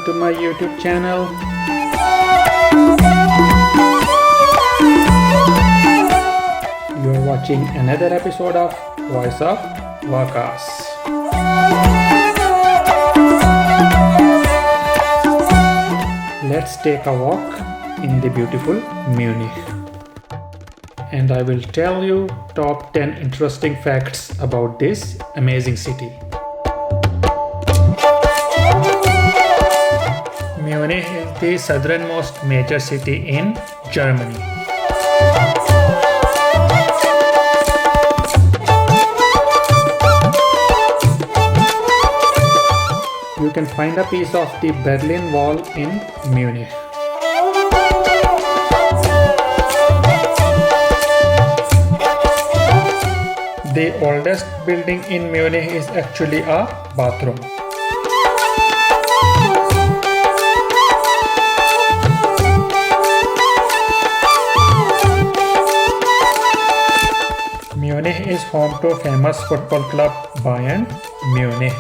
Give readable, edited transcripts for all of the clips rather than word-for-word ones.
to my YouTube channel. You are watching another episode of Voice of Waqas. Let's take a walk in the beautiful Munich. And I will tell you top 10 interesting facts about this amazing city. Munich is the southernmost major city in Germany. You can find a piece of the Berlin Wall in Munich. The oldest building in Munich is actually a bathroom. Munich is home to famous football club Bayern Munich.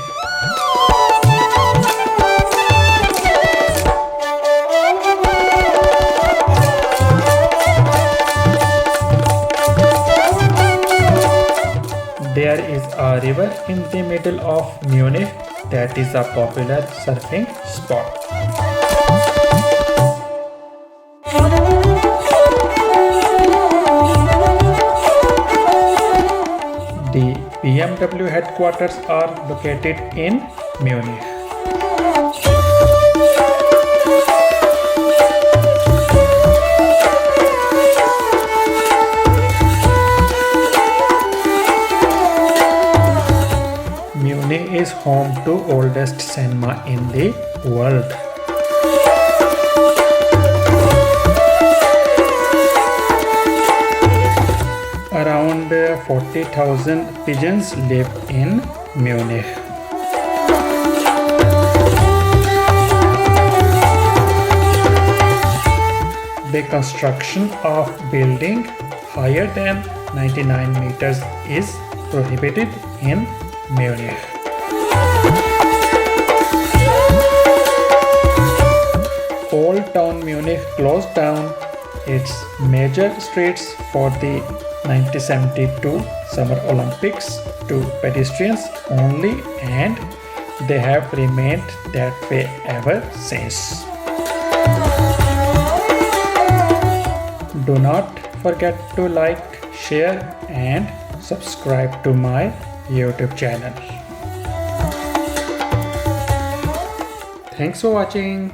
There is a river in the middle of Munich that is a popular surfing spot. The BMW headquarters are located in Munich. Munich is home to oldest cinema in the world. Around 40,000 pigeons live in Munich. The construction of building higher than 99 meters is prohibited in Munich. Old town Munich closed down its major streets for the 1972 Summer Olympics to pedestrians only, and they have remained that way ever since. Do not forget to like, share and subscribe to my YouTube channel. Thanks for watching.